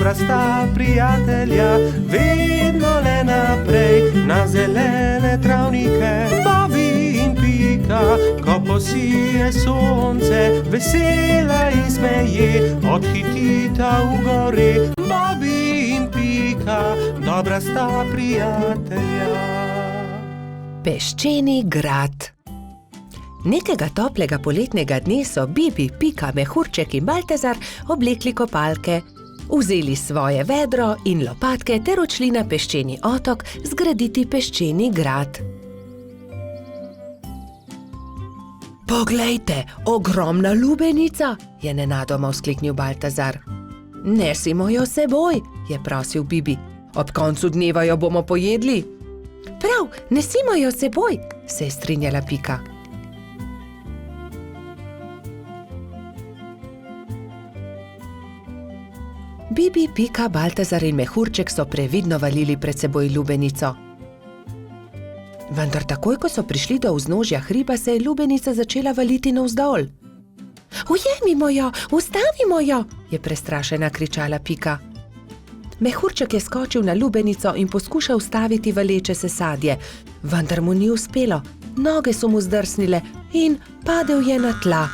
dobra sta prijatelja, vedno le naprej na zelene travnike. Bobby in Pika, ko posije sonce, vesela in smeje, odhitita v gori. Bobby in Pika, dobra sta prijatelja. Peščeni grad. Nekega toplega poletnega dne so Bibi, Pika, Mehurček in Baltazar oblekli kopalke, vzeli svoje vedro in lopatke ter odšli na peščeni otok zgraditi peščeni grad. Poglejte, ogromna lubenica, je nenadoma vzkliknil Baltazar. Nesimo jo seboj, je prosil Bibi. Ob koncu dneva jo bomo pojedli. Prav, nesimo jo seboj, se je strinjala Pika. Bibi, Pika, Baltazar in Mehurček so previdno valili pred seboj lubenico. Vendar takoj, ko so prišli do vznožja hriba, se je lubenica začela valiti navzdol. Ujemimo jo, ustavimo jo, je prestrašena kričala Pika. Mehurček je skočil na lubenico in poskušal ustaviti valeče se sadje, vendar mu ni uspelo. Noge so mu zdrsnile in padel je na tla.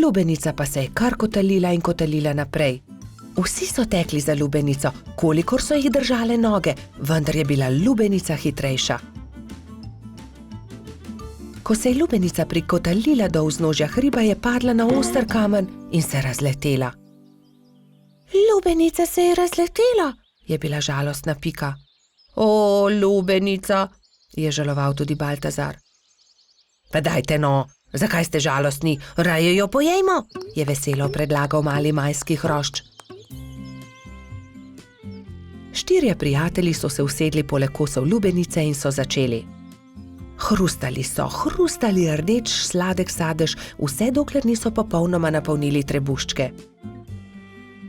Lubenica pa se je kar kotalila in kotalila naprej. Vsi so tekli za lubenico, kolikor so jih držale noge, vendar je bila lubenica hitrejša. Ko se je lubenica prikotalila do vznožja hriba, je padla na oster kamen in se razletela. Lubenica se je razletela, je bila žalostna Pika. O, lubenica, je žaloval tudi Baltazar. Pa dajte no, zakaj ste žalostni, raje jo pojejmo, je veselo predlagal mali majski hrošč. Štirje prijatelji so se usedli poleg kosov lubenice in so začeli. Hrustali rdeč sladek sadež, vse dokler niso popolnoma napolnili trebuščke.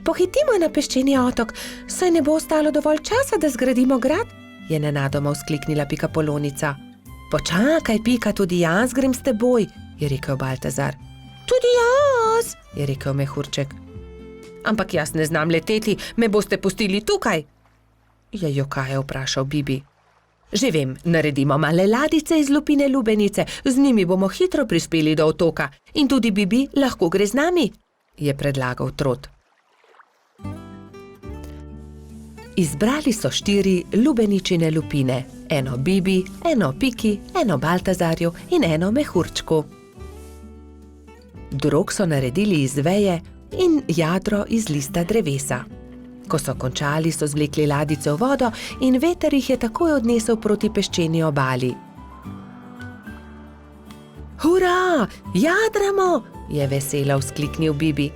Pohitimo na peščeni otok, saj ne bo ostalo dovolj časa, da zgradimo grad, je nenadoma vzkliknila Pikapolonica. Počakaj, Pika, tudi jaz grem s teboj, je rekel Baltazar. Tudi jaz, je rekel Mehurček. Ampak jaz ne znam leteti, me boste pustili tukaj, je jokaje vprašal Bibi. Že vem, naredimo male ladice iz lupine lubenice, z njimi bomo hitro prispeli do otoka in tudi Bibi lahko gre z nami, je predlagal Trot. Izbrali so 4 lubeničine lupine, eno Bibi, eno Piki, eno Baltazarju in eno Mehurčku. Drog so naredili iz veje in jadro iz lista drevesa. Ko so končali, so zvlekli ladice v vodo in veter jih je takoj odnesel proti peščeni obali. Hurra, jadramo, je veselo vzkliknil Bibi.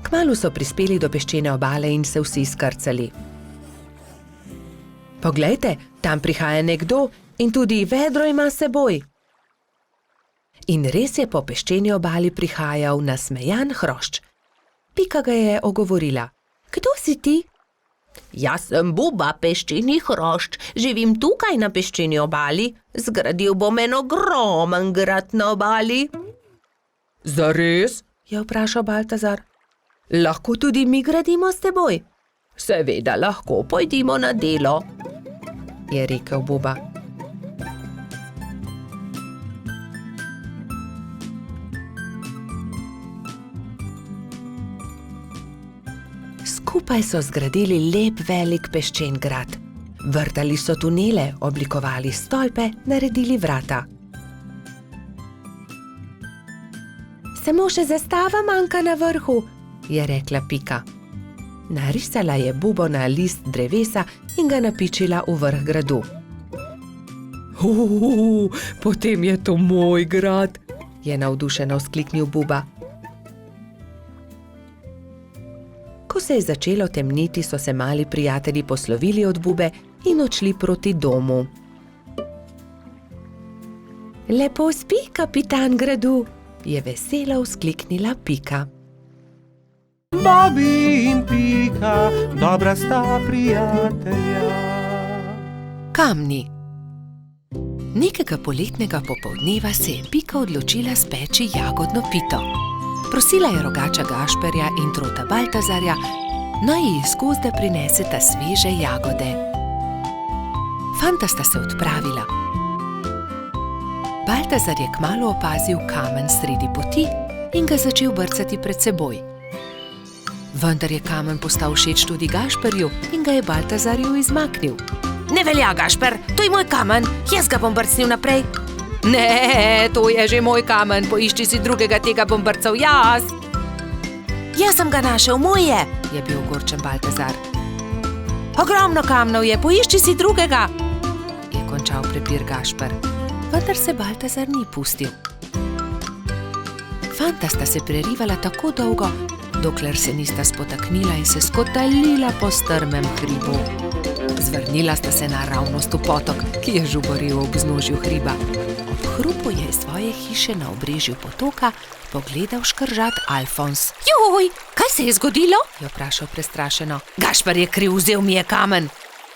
Kmalu so prispeli do peščene obale in se vsi skrcali. Poglejte, tam prihaja nekdo in tudi vedro ima s seboj. In res je po peščeni obali prihajal nasmejan hrošč. Pika ga je ogovorila. Kdo si ti? Jaz sem Buba, peščeni hrošč, živim tukaj na peščeni obali, zgradil bom en ogromen grad na obali. Zares? Je vprašal Baltazar. Lahko tudi mi gradimo s teboj? Seveda lahko, pojdimo na delo, je rekel Buba. Skupaj so zgradili lep velik peščen grad. Vrtali so tunele, oblikovali stolpe, naredili vrata. Samo še zastava manjka na vrhu, je rekla Pika. Narisala je bubo na list drevesa in ga napičila v vrh gradu. Potem je to moj grad, je navdušeno vzkliknil Buba. Ko se je začelo temniti, so se mali prijatelji poslovili od Bube in odšli proti domu. Lepo spi, kapitan gradu, je veselo vzkliknila Pika. Bobby in Pika, dobra sta prijatelja. Kamni. Nekega poletnega popoldneva se je Pika odločila speči jagodno pito. Prosila je rogača Gašperja in trota Baltazarja, naj ji iz gozda prineseta sveže jagode. Fanta sta se odpravila. Baltazar je kmalu opazil kamen sredi poti in ga začel brcati pred seboj. Vendar je kamen postal všeč tudi Gašperju in ga je Baltazarju izmaknil. Ne velja, Gašper, to je moj kamen, jaz ga bom brcnil naprej. Ne, to je že moj kamen, poišči si drugega, tega bom brcal jaz. Jaz sem ga našel, moj je bil ogorčen Baltazar. Ogromno kamnov je, poišči si drugega, je končal prepir Gašper, vendar se Baltazar ni pustil. Fanta sta se prerivala tako dolgo, dokler se nista spotaknila in se skotalila po strmem hribu. Zvrnila sta se naravnost v potok, ki je žuboril ob vznožju hriba. Ob hrupu je iz svoje hiše na obrežju potoka pogledal škržat Alfons. Joj, kaj se je zgodilo? Je vprašal prestrašeno. Gašper je kriv, vzel mi je kamen.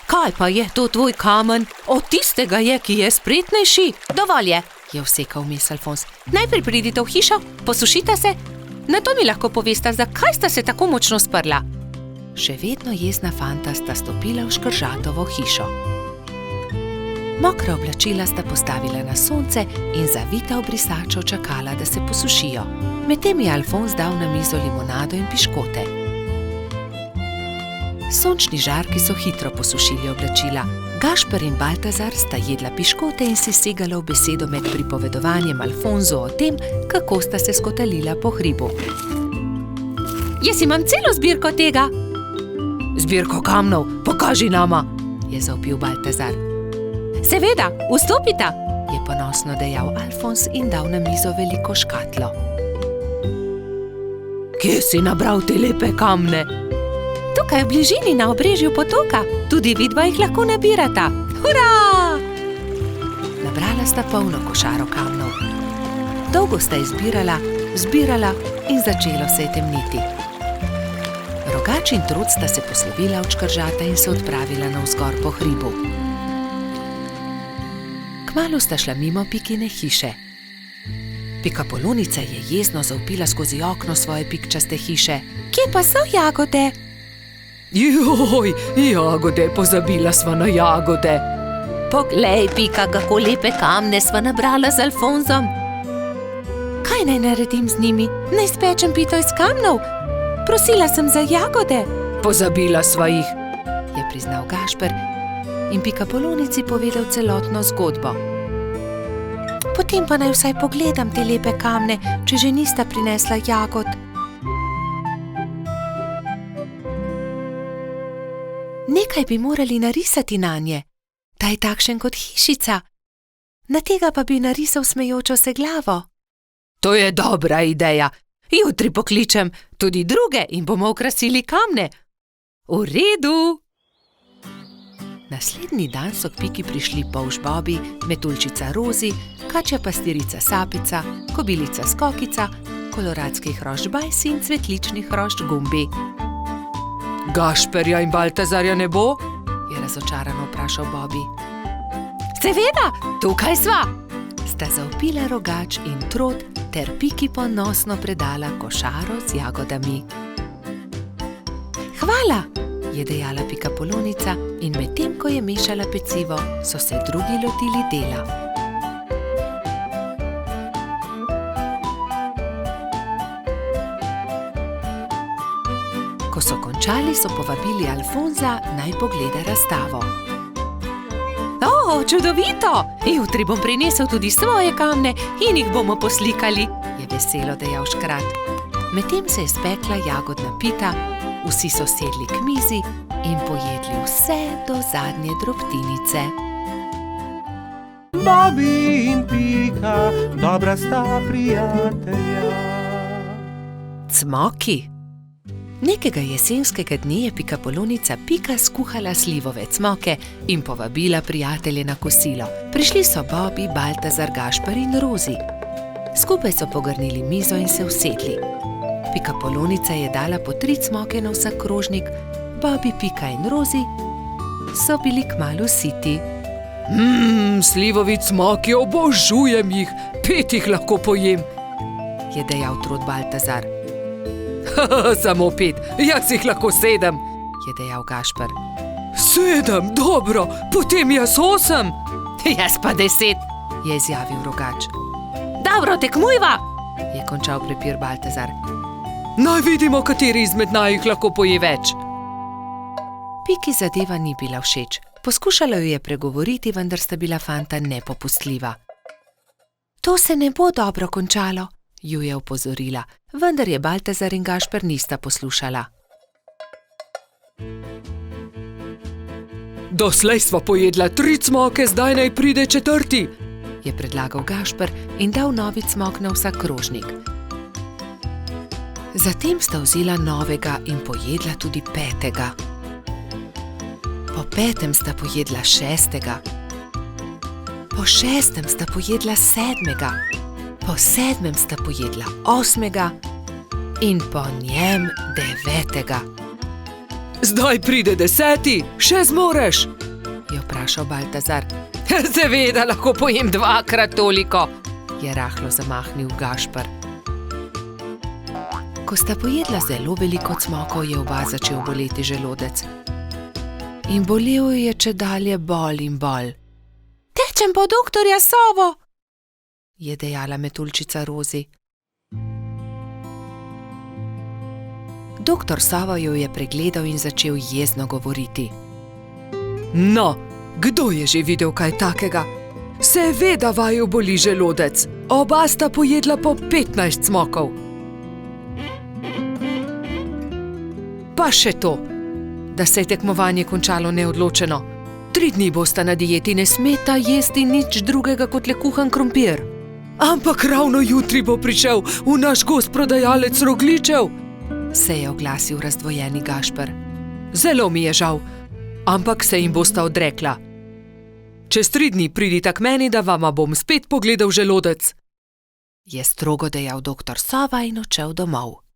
Kaj pa je to tvoj kamen? Od tistega je, ki je spretnejši. Dovolj je vsekal vmes Alfons. Najprej pridite v hišo, posušite se. Nato mi lahko povesta, zakaj sta se tako močno sprla. Še vedno jezna fanta sta stopila v škržatovo hišo. Mokra oblačila sta postavila na sonce in zavita v brisačo čakala, da se posušijo. Medtem je Alfons dal na mizo limonado in piškote. Sončni žarki so hitro posušili oblačila. Gašper in Baltazar sta jedla piškote in si segala v besedo med pripovedovanjem Alfonzu o tem, kako sta se skotalila po hribu. Jaz imam celo zbirko tega. Zbirko kamnov, pokaži nama, je zavpil Baltazar. Seveda, vstopita, je ponosno dejal Alfons in dal na mizo veliko škatlo. Kje si nabral te lepe kamne? Tukaj v bližini na obrežju potoka, tudi vidva jih lahko nabirata. Hurra! Nabrala sta polno košaro kamnov. Dolgo sta izbirala, zbirala in začelo se je temniti. Rogač in trud sta se poslovila od škržata in se odpravila navzgor po hribu. Kmalu sta šla mimo Pikine hiše. Pikapolonica je jezno zavpila skozi okno svoje pikčaste hiše. Kje pa so jagode? Joj, jagode, pozabila sva na jagode. Poglej, Pika, kako lepe kamne sva nabrala z Alfonsom. Kaj naj naredim z njimi? Naj spečem pito iz kamnov? Prosila sem za jagode. Pozabila sva jih, je priznal Gašper in Pikapolonici povedal celotno zgodbo. Potem pa naj vsaj pogledam te lepe kamne, če že nista prinesla jagod. Nekaj bi morali narisati nanje, ta je takšen kot hišica. Na tega pa bi narisal smejočo se glavo. To je dobra ideja. Jutri pokličem tudi druge in bomo okrasili kamne. V redu. Naslednji dan so k Piki prišli polž Bobi, metuljčica Rozi, kačja pastirica Sapica, kobilica Skokica, koloradski hrošč Bajsi in cvetlični hrošč Gumbi. Gašperja in Baltazarja ne bo? Je razočarano vprašal Bobi. Seveda, tukaj sva! Sta zavpila Rogač in Trod ter Piki ponosno predala košaro z jagodami. Hvala, je dejala Pikapolonica in medtem, ko je mešala pecivo, so se drugi lotili dela. Ko so končali, so povabili Alfonza, naj pogleda razstavo. O, čudovito! Jutri bom prinesel tudi svoje kamne in jih bomo poslikali, je veselo dejal škrat. Medtem se je spekla jagodna pita, vsi so sedli k mizi in pojedli vse do zadnje drobtinice. Bobi in Pika, dobra sta prijatelja. Cmoki. Nekega jesenskega dne je Pikapolonica Pika skuhala slivove cmoke in povabila prijatelje na kosilo. Prišli so Bobi, Baltazar, Gašper in Rozi. Skupaj so pogrnili mizo in se usedli. Pikapolonica je dala po 3 cmoke na vsak krožnik, Bobi, Pika in Rozi so bili kmalu siti. Slivovi cmoki, obožujem jih, 5 jih lahko pojem, je dejal trod Baltazar. Samo 5, jaz jih lahko 7, je dejal Gašper. 7, dobro, potem jaz 8. Jaz pa 10, je izjavil Rogač. Dobro, tekmujva, je končal prepir Baltazar. Naj vidimo, kateri izmed najih lahko poje več. Piki zadeva ni bila všeč. Poskušala jo je pregovoriti, vendar sta bila fanta nepopustljiva. To se ne bo dobro končalo, ju je opozorila, vendar je Baltazar in Gašper nista poslušala. Doslej sva pojedla 3 cmoke, zdaj naj pride 4, je predlagal Gašper in dal novi cmok na vsak krožnik. Zatem sta vzela novega in pojedla tudi 5. Po 5. sta pojedla 6. Po 6. sta pojedla 7. Po 7. sta pojedla 8. in po njem 9. Zdaj pride 10, še zmoreš, je vprašal Baltazar. Seveda lahko pojem 2-krat toliko, je rahlo zamahnil Gašper. Ko sta pojedla zelo veliko cmokov, je oba začel boleti želodec. In bolel je čedalje bolj in bolj. Tečem po doktorja Sovo, je dejala metuljčica Rozi. Doktor Sova jo je pregledal in začel jezno govoriti. No, kdo je že videl kaj takega? Seveda vaju boli želodec. Oba sta pojedla po 15 cmokov. Pa še to, da se je tekmovanje končalo neodločeno. 3 dni bosta na dieti, ne smeta jesti nič drugega kot le kuhan krompir. Ampak ravno jutri bo prišel v naš gost prodajalec rogljičev, se je oglasil razdvojeni Gašper. Zelo mi je žal, ampak se jim bosta odrekla. Čez 3 dni pridita k meni, da vama bom spet pogledal želodec, je strogo dejal doktor Sova in odšel domov.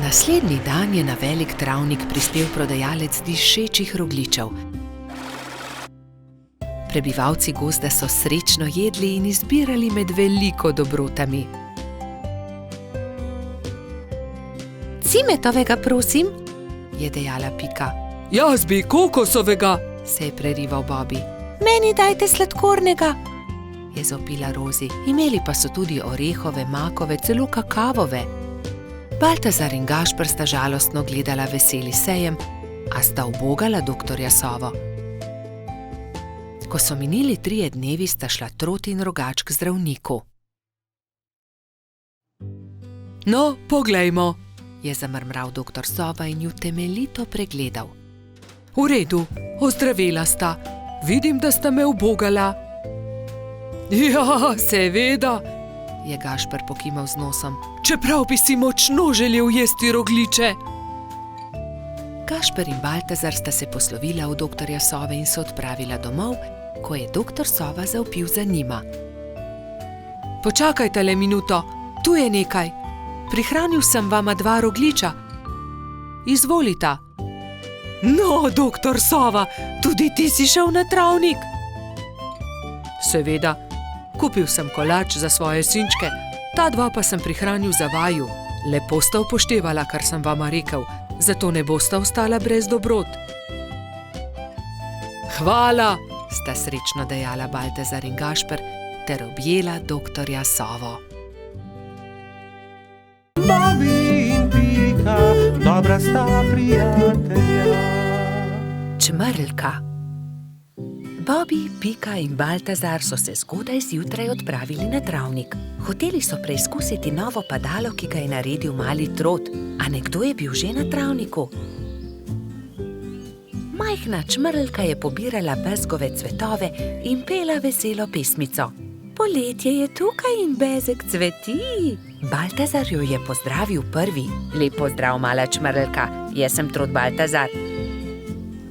Naslednji dan je na velik travnik prispel prodajalec dišečih rogljičev. Prebivalci gozda so srečno jedli in izbirali med veliko dobrotami. Cimetovega, prosim, je dejala Pika. Jaz bi kokosovega, se je prerival Bobby. Meni dajte sladkornega, je zopila Rozi. Imeli pa so tudi orehove, makove, celo kakavove. Baltazar in Gašper sta žalostno gledala veseli sejem, a sta ubogala doktorja Sovo. Ko so minili 3 dnevi, sta šla Trot in Rogač k zdravniku. No, poglejmo, je zamrmral doktor Sova in ju temeljito pregledal. V redu, ozdravela sta. Vidim, da sta me ubogala. Ja, seveda, je Gašper pokimal z nosom. Čeprav bi si močno želel jesti rogljiče. Gašper in Baltazar sta se poslovila od doktorja Sove in se odpravila domov, ko je doktor Sova zavpil za njima. Počakajte le minuto, tu je nekaj. Prihranil sem vama 2 rogljiča. Izvolita. No, doktor Sova, tudi ti si šel na travnik? Seveda, kupil sem kolač za svoje sinčke, ta 2 pa sem prihranil za vaju. Lepo sta upoštevala, kar sem vama rekel, zato ne bosta ostala brez dobrot. Hvala, sta srečno dejala Baltazar in Gašper ter objela doktorja Sovo. Bobby in Pika, dobra sta prijatelja. Čmrlka. Bobby, Pika in Baltazar so se zgodaj zjutraj odpravili na travnik. Hoteli so preizkusiti novo padalo, ki ga je naredil mali Trot, a nekdo je bil že na travniku. Majhna čmrlka je pobirala bezgove cvetove in pela veselo pesmico. Poletje je tukaj in bezeg cveti. Baltazar jo je pozdravil prvi. Lep pozdrav, mala čmrlka, jaz sem Trot Baltazar.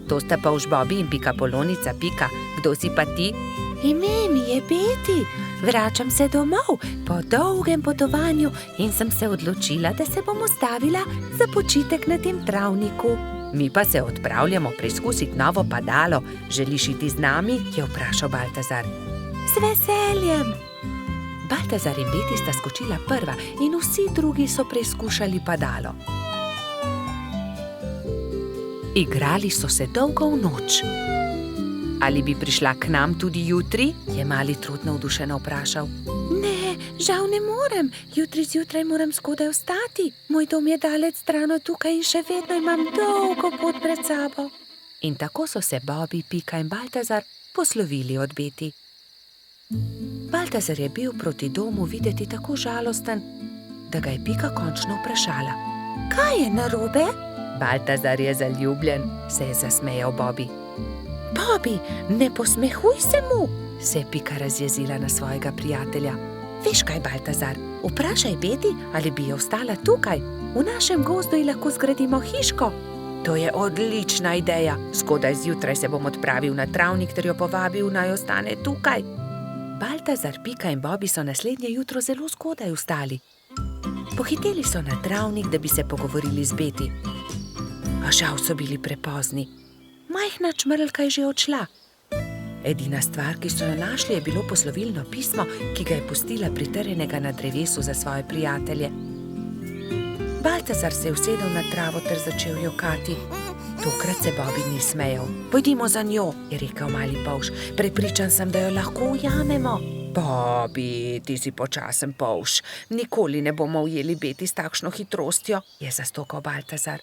To sta pa už Bobby in Pika Polonica. Pika, kdo si pa ti? Ime mi je Beti. Vračam se domov po dolgem potovanju in sem se odločila, da se bom ustavila za počitek na tem travniku. Mi pa se odpravljamo preizkusiti novo padalo. Želiš iti z nami? Je vprašal Baltazar. Z veseljem! Baltazar in Beti sta skočila prva in vsi drugi so preizkušali padalo. Igrali so se dolgo v noč. Ali bi prišla k nam tudi jutri? Je mali Trud navdušeno vprašal. Ne, žal ne morem. Jutri zjutraj moram skodaj vstati. Moj dom je daleč stran od tukaj in še vedno imam dolgo pot pred sabo. In tako so se Bobby, Pika in Baltazar poslovili od Beti. Baltazar je bil proti domu videti tako žalosten, da ga je Pika končno vprašala. Kaj je narobe? Baltazar je zaljubljen, se je zasmejal Bobby. Bobby, ne posmehuj se mu, se je Pika razjezila na svojega prijatelja. Veš kaj, Baltazar, vprašaj Beti, ali bi ostala tukaj. V našem gozdu ji lahko zgradimo hiško. To je odlična ideja. Zgodaj zjutraj se bom odpravil na travnik ter jo povabil, naj ostane tukaj. Baltazar, Pika in Bobby so naslednje jutro zelo zgodaj vstali. Pohiteli so na travnik, da bi se pogovorili z Beti. A žal so bili prepozni. Majhna čmrlka je že odšla. Edina stvar, ki so jo našli, je bilo poslovilno pismo, ki ga je pustila pritrjenega na drevesu za svoje prijatelje. Baltazar se je usedel na travo ter začel jokati. Tokrat se Bobby ni smejal. Pojdimo za njo, je rekel mali polž. Prepričan sem, da jo lahko ujamemo. Bobby, ti si počasen polž. Nikoli ne bomo ujeli Beti s takšno hitrostjo, je zastokal Baltazar.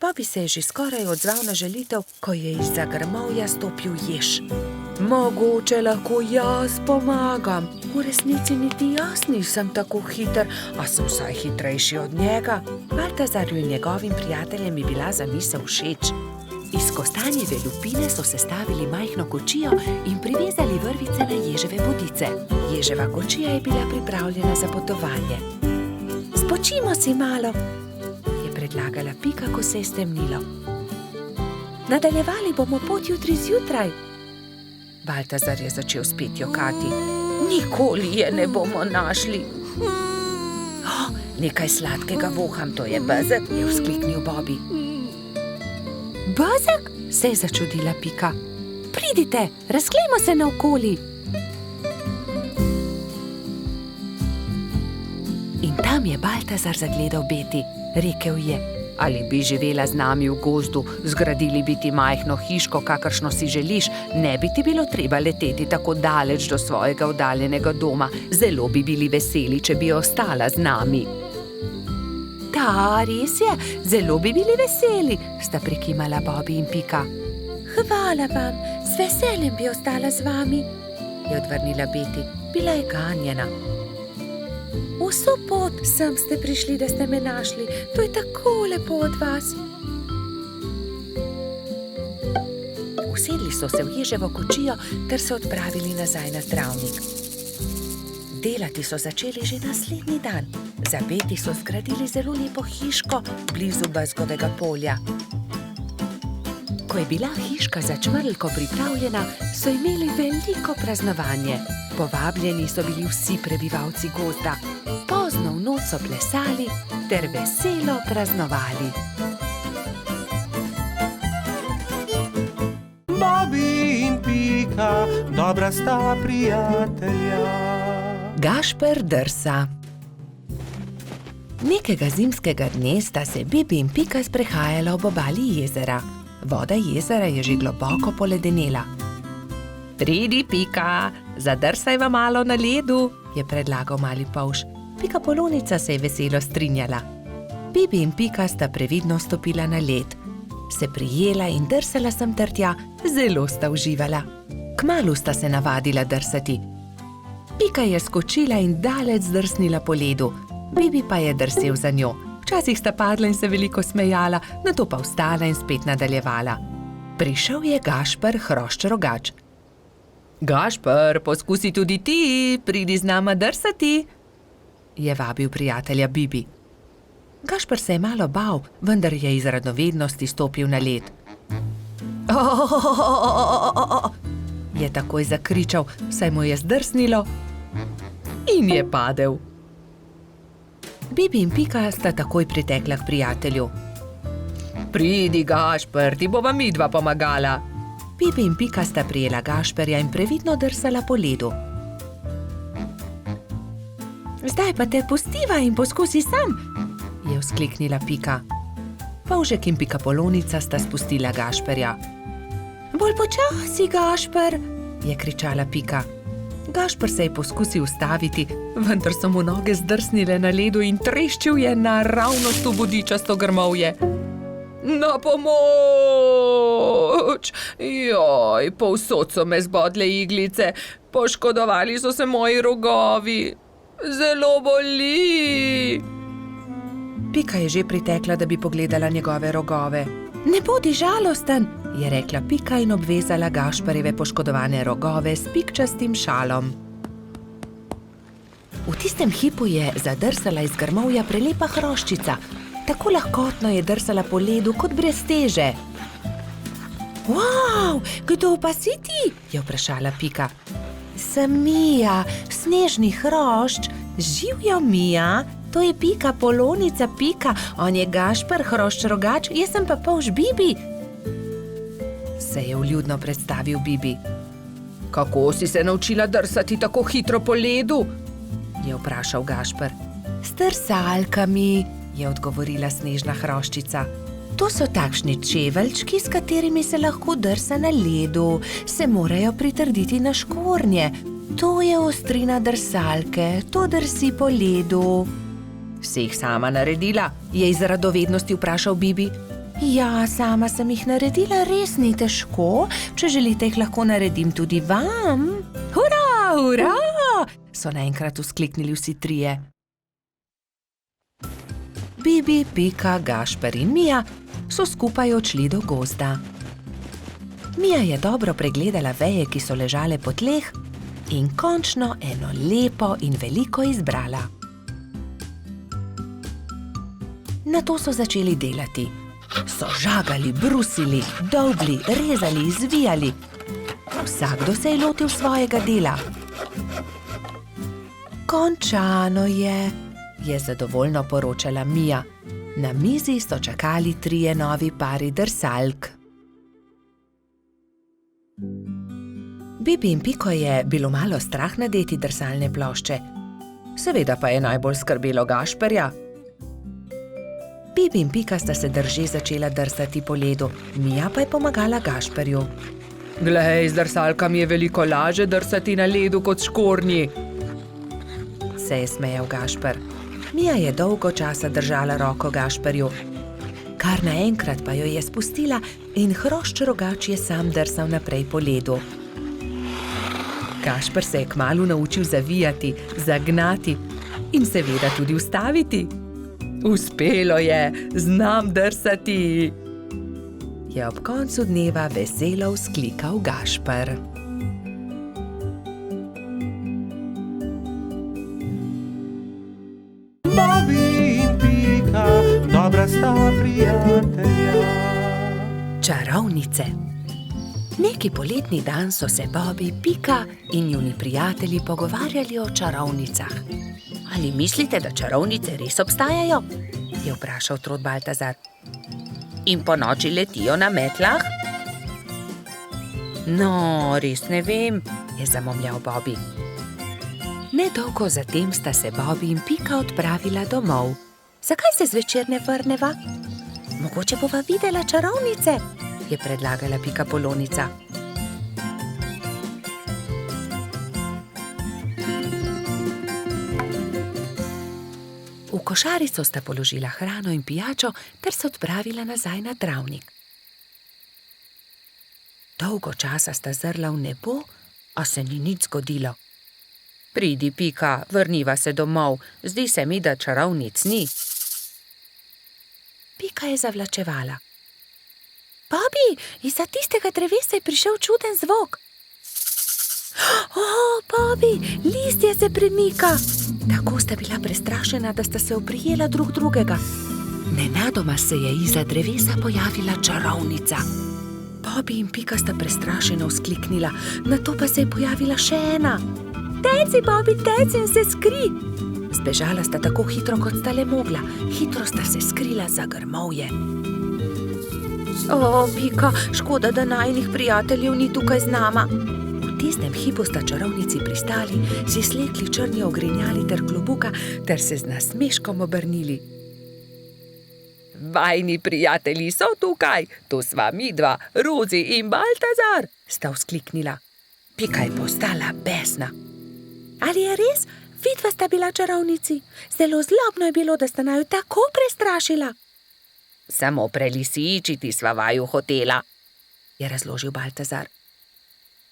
Bobby se je že skoraj odzval na želitev, ko je izza grmovja stopil jež. Mogoče lahko jaz pomagam. V resnici niti jaz nisem tako hiter, a sem vsaj hitrejši od njega. Baltazarju in njegovim prijateljem je bila zamisel všeč. Iz kostanjeve lupine so sestavili majhno kočijo in privezali vrvice na ježeve bodice. Ježeva kočija je bila pripravljena za potovanje. Spočimo si malo, predlagala Pika, ko se je stemnilo. Nadaljevali bomo pot jutri zjutraj. Baltazar je začel spet jokati. Nikoli je ne bomo našli. Nekaj sladkega voham, to je bezeg, je vzkliknil Bobby. Bezeg? Se je začudila Pika. Pridite, razglejmo se naokoli. In tam je Baltazar zagledal Beti. Rekel je, ali bi živela z nami v gozdu, zgradili bi ti majhno hiško, kakršno si želiš, ne bi ti bilo treba leteti tako daleč do svojega oddaljenega doma. Zelo bi bili veseli, če bi ostala z nami. Da, res je, zelo bi bili veseli, sta prikimala Bobby in Pika. Hvala vam, z veseljem bi ostala z vami, je odvrnila Beti. Bila je ganjena. Vso pot sem ste prišli, da ste me našli. To je tako lepo od vas. Usedli so se v ježevo kočijo ter se odpravili nazaj na travnik. Delati so začeli že naslednji dan. Za Beti so zgradili zelo lepo hiško blizu bezgovega polja. Ko je bila hiška za čmrlko pripravljena, so imeli veliko praznovanje. Povabljeni so bili vsi prebivalci gozda. Pozno v noč so plesali ter veselo praznovali. Bobby in Pika, dobra sta prijatelja. Gašper drsa. Nekega zimskega dne sta se Bibi in Pika sprehajala ob obali jezera. Voda jezera je že globoko poledenela. Pridi, Pika, zadrsajva malo na ledu, je predlagal mali polž. Pika Polonica se je veselo strinjala. Bibi in Pika sta previdno stopila na led. Se prijela in drsala sem ter tja, zelo sta uživala. Kmalu sta se navadila drsati. Pika je skočila in daleč zdrsnila po ledu. Bibi pa je drsel za njo. Včasih sta padla in se veliko smejala, nato pa vstala in spet nadaljevala. Prišel je Gašper Hrošč Rogač. Gašper, poskusi tudi ti, pridi z nama drsati, je vabil prijatelja Bibi. Gašper se je malo bal, vendar je iz radovednosti stopil na led. Je takoj zakričal, saj mu je zdrsnilo in je padel. Bibi in Pika sta takoj pritekla k prijatelju. Pridi, Gašper, ti bova midva pomagala. Bibi in Pika sta prijela Gašperja in previdno drsala po ledu. Zdaj pa te pustiva in poskusi sam, je vzkliknila Pika. Polžek in Pikapolonica sta spustila Gašperja. Bolj počasi, Gašper, je kričala Pika. Gašper se je poskusil ustaviti, vendar so mu noge zdrsnile na ledu in treščil je naravnost v bodičasto grmovje. Na pomoč! Joj, povsod so me zbodle iglice, poškodovali so se moji rogovi. Zelo boli! Pika je že pritekla, da bi pogledala njegove rogove. Ne bodi žalosten, je rekla Pika in obvezala Gašperjeve poškodovane rogove s pikčastim šalom. V tistem hipu je zadrsala iz grmovja prelepa hroščica. Tako lahkotno je drsala po ledu kot brez teže. Wow, kdo pa si ti? Je vprašala Pika. Sem Mija, snežni hrošč. Živjo, Mija, to je Pikapolonica Pika, on je Gašper, hrošč rogač, jaz sem pa polž Bibi. Se je vljudno predstavil Bibi. Kako si se naučila drsati tako hitro po ledu? Je vprašal Gašper. S drsalkami, je odgovorila snežna hroščica. To so takšni čeveljčki, s katerimi se lahko drsa na ledu. Se morajo pritrditi na škornje. To je ostrina drsalke, to drsi po ledu. Si jih sama naredila? Je iz radovednosti vprašal Bibi. Ja, sama sem jih naredila, res ni težko. Če želite, jih lahko naredim tudi vam. Hurra, hurra! So naenkrat vzkliknili vsi trije. Bibi, Pika, Gašper in Mija so skupaj odšli do gozda. Mija je dobro pregledala veje, ki so ležale po tleh, in končno eno lepo in veliko izbrala. Nato so začeli delati. So žagali, brusili, dolgli, rezali, zvijali. Vsakdo se je lotil svojega dela. Končano je zadovoljno poročala Mija. Na mizi so čakali trije novi pari drsalk. Bibi in Piko je bilo malo strah nadeti drsalne plošče. Seveda pa je najbolj skrbelo Gašperja. Bibi in Pika sta se drže začela drsati po ledu, Mija pa je pomagala Gašperju. Glej, z drsalkami je veliko laže drsati na ledu kot škornji, se je smejal Gašper. Mija je dolgo časa držala roko Gašperju. Kar naenkrat pa jo je spustila in hrošč rogač je sam drsal naprej po ledu. Gašper se je kmalu naučil zavijati, zagnati in seveda tudi ustaviti. Uspelo je, znam drsati, je ob koncu dneva veselo vzklikal Gašper. Bobby in Pika, dobra sta prijatelja. Čarovnice. Neki poletni dan so se Bobby, Pika in njuni prijatelji pogovarjali o čarovnicah. Ali mislite, da čarovnice res obstajajo? Je vprašal Trod Baltazar. In po noči letijo na metlah? No, res ne vem, je zamomljal Bobby. Nedolgo zatem sta se Bobby in Pika odpravila domov. Zakaj se zvečer ne vrneva? Mogoče bova videla čarovnice, je predlagala Pikapolonica. V košarico sta položila hrano in pijačo ter se odpravila nazaj na travnik. Dolgo časa sta zrla v nebo, a se ni nič zgodilo. Pridi, Pika, vrniva se domov, zdi se mi, da čarovnic ni. Pika je zavlačevala. Bobby, izza tistega drevesa je prišel čuden zvok. Bobby, listje se premika. Tako sta bila prestrašena, da sta se oprijela drug drugega. Nenadoma se je izza drevesa pojavila čarovnica. Bobby in Pika sta prestrašeno vzkliknila, nato pa se je pojavila še ena. Teci, Bobby, teci in se skri! Zbežala sta tako hitro, kot sta le mogla. Hitro sta se skrila za grmovje. O, Pika, škoda, da najinih prijateljev ni tukaj z nama. V tistem hipu sta čarovnici pristali, si slekli črni ogrinjali ter klobuka ter se z nasmeškom obrnili. Vajni prijatelji so tukaj, to sva midva, Rozi in Baltazar, sta vzkliknila. Pika je postala besna. Ali je res? Vidva sta bila čarovnici. Zelo zlobno je bilo, da sta naju tako prestrašila. Samo prelisičiti sva vaju hotela, je razložil Baltazar.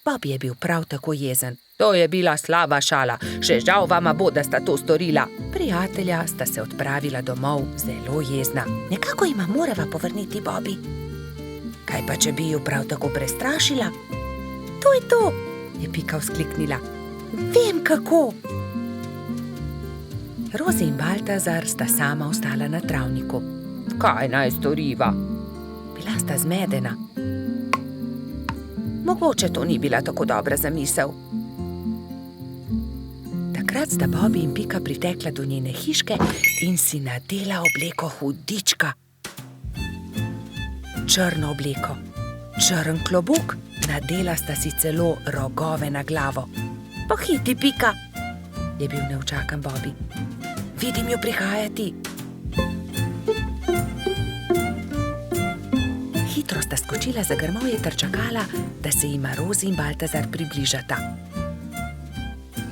Bobby je bil prav tako jezen. To je bila slaba šala, še žal vama bo, da sta to storila. Prijatelja sta se odpravila domov zelo jezna. Nekako jima morava povrniti Bobby. Kaj pa, če bi ju prav tako prestrašila? To je to, je Pika vzkliknila. Vem kako. Rozi in Baltazar sta sama ostala na travniku. Kaj naj storiva? Bila sta zmedena. Mogoče to ni bila tako dobra zamisel. Takrat sta Bobby in Pika pritekla do njene hiške in si nadela obleko hudička. Črno obleko, črn klobuk, nadela sta si celo rogove na glavo. Pohiti, Pika, je bil neučakan Bobby. Vidim jo prihajati. Hitro sta skočila za grmovje ter čakala, da se jima Rozi in Baltazar približata.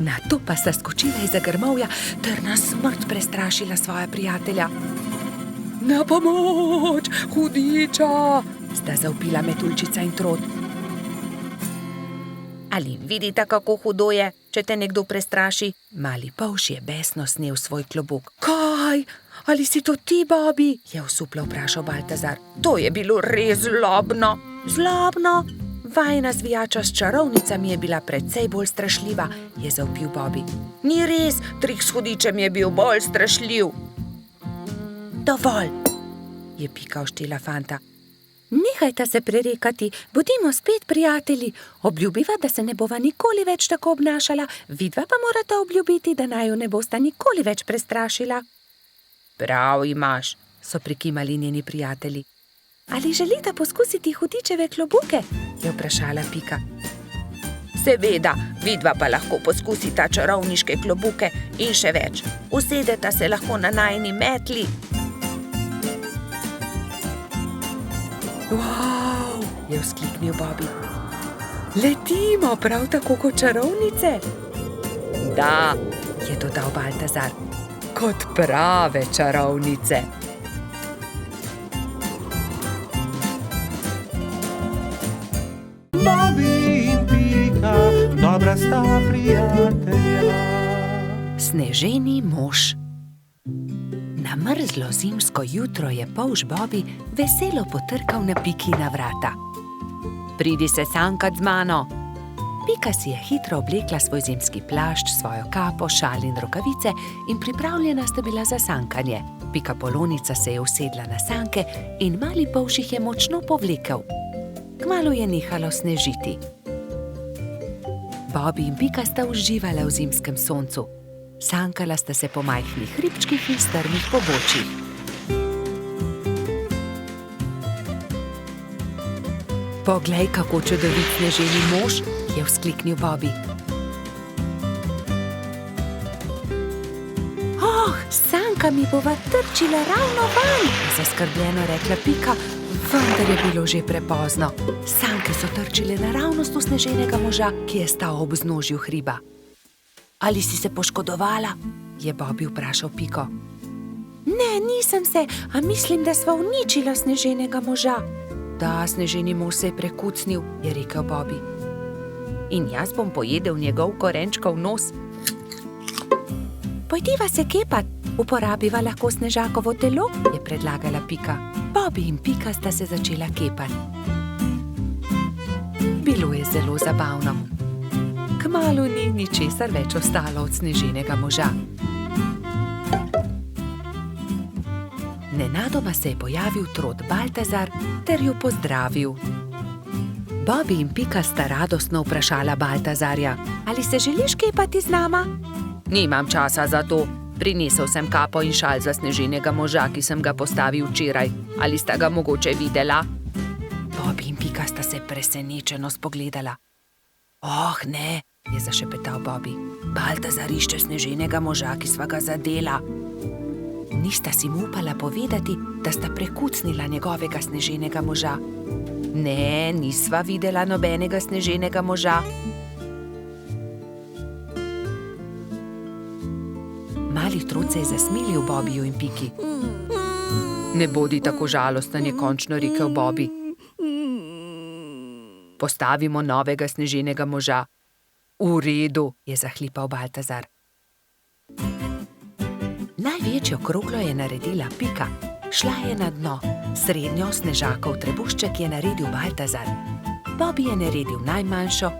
Nato pa sta skočila izza grmovja ter na smrt prestrašila svoja prijatelja. Na pomoč, hudiča, sta zavpila Metuljčica in Trod. Ali vidite, kako hudo je, če te nekdo prestraši? Mali polž je besno snel svoj klobuk. Kaj? Ali si to ti, Bobby? Je osuplo vprašal Baltazar. To je bilo res zlobno. Zlobno? Vajina zvijača s čarovnicami je bila precej bolj strašljiva, je zavpil Bobby. Ni res, trik s hudičem je bil bolj strašljiv. Dovolj, je Pika oštela fanta. Nehajta se prerekati, bodimo spet prijatelji. Obljubiva, da se ne bova nikoli več tako obnašala, vidva pa morata obljubiti, da naju ne bosta nikoli več prestrašila. Prav imaš, so prikimali njeni prijatelji. Ali želita poskusiti hudičeve klobuke? Je vprašala Pika. Seveda, vidva pa lahko poskusita čarovniške klobuke in še več. Usedeta se lahko na najini metli. Wow, je vzkliknil Bobby. Letimo prav tako kot čarovnice? Da, je dodal Baltazar, kot prave čarovnice. Bobby in Pika, dobra sta prijatelja. Sneženi mož. Na mrzlo zimsko jutro je polž Bobby veselo potrkal na Pikina vrata. Pridi se sankat z mano. Pika si je hitro oblekla svoj zimski plašč, svojo kapo, šal in rokavice in pripravljena sta bila za sankanje. Pika Polonica se je usedla na sanke in mali polž jih je močno povlekel. Kmalu je nehalo snežiti. Bobby in Pika sta uživala v zimskem soncu. Sankala sta se po majhnih hribčkih in strmih pobočjih. Poglej, kako čudovit sneženi mož, je vzkliknil Bobby. Oh, s sankami bova trčila ravno van, je zaskrbljeno rekla Pika, vendar je bilo že prepozno. Sanke so trčile naravnost v sneženega moža, ki je stal ob vznožju hriba. Ali si se poškodovala? Je Bobby vprašal Piko. Ne, nisem se, a mislim, da sva uničila sneženega moža. Da, sneženi mož se je prekucnil, je rekel Bobby. In jaz bom pojedel njegov korenčkov nos. Pojdiva se kepat, uporabiva lahko snežakovo telo, je predlagala Pika. Bobby in Pika sta se začela kepat. Bilo je zelo zabavno. Kmalu ni ničesar več ostalo od sneženega moža. Nenadoma se je pojavil Trod Baltazar ter jo pozdravil. Bobby in Pika sta radostno vprašala Baltazarja, ali se želiš kepati z nama? Nimam časa za to. Prinesel sem kapo in šal za sneženega moža, ki sem ga postavil včeraj. Ali sta ga mogoče videla? Pika sta se presenečeno spogledala. Oh, ne, je zašepetal Bobby. Baltazar išče sneženega moža, ki sva ga zadela. Nista si mu upala povedati, da sta prekucnila njegovega sneženega moža. Ne, nisva videla nobenega sneženega moža. Mali Trud se je zasmilil Bobbyju in Piki. Ne bodi tako žalosten, je končno rekel Bobby. Postavimo novega sneženega moža. V redu, je zahlipal Baltazar. Največjo kroglo je naredila Pika. Šla je na dno. Srednjo snežakov trebušček je naredil Baltazar. Bobby je naredil najmanjšo,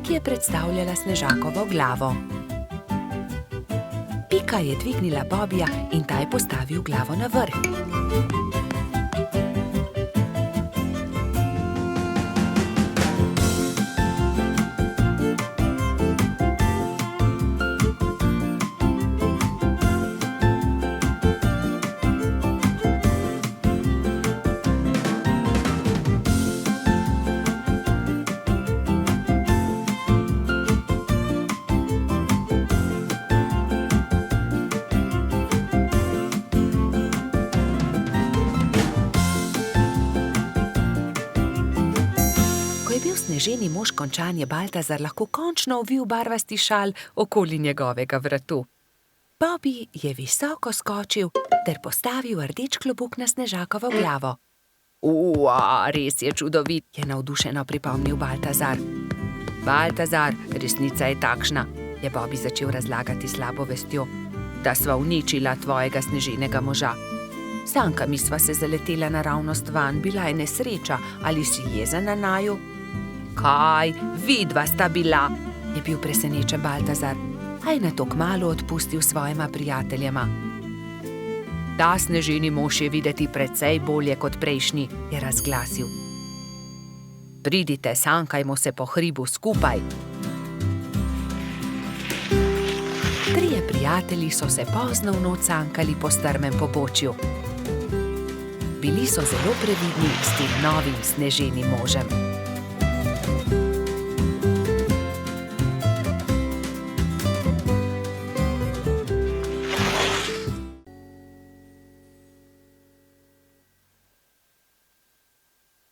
ki je predstavljala snežakovo glavo. Pika je dvignila Bobbyja in ta je postavil glavo na vrh. Sneženi mož končan je Baltazar lahko končno ovil barvasti šal okoli njegovega vratu. Bobby je visoko skočil ter postavil rdeč klobuk na snežakovo glavo. Res je čudovit, je navdušeno pripomnil Baltazar. Baltazar, resnica je takšna, je Bobby začel razlagati slabo vestjo, da sva uničila tvojega sneženega moža. Sankami sva se zaletela naravnost vanj, bila je nesreča, ali si jezen na naju? Kaj, vidva sta bila, je bil presenečen Baltazar, a je nato kmalu odpustil svojima prijateljema. Ta sneženi mož je videti precej bolje kot prejšnji, je razglasil. Pridite, sankajmo se po hribu skupaj. Trije prijatelji so se pozno v noč sankali po strmem pobočju. Bili so zelo previdni s tem novim sneženim možem.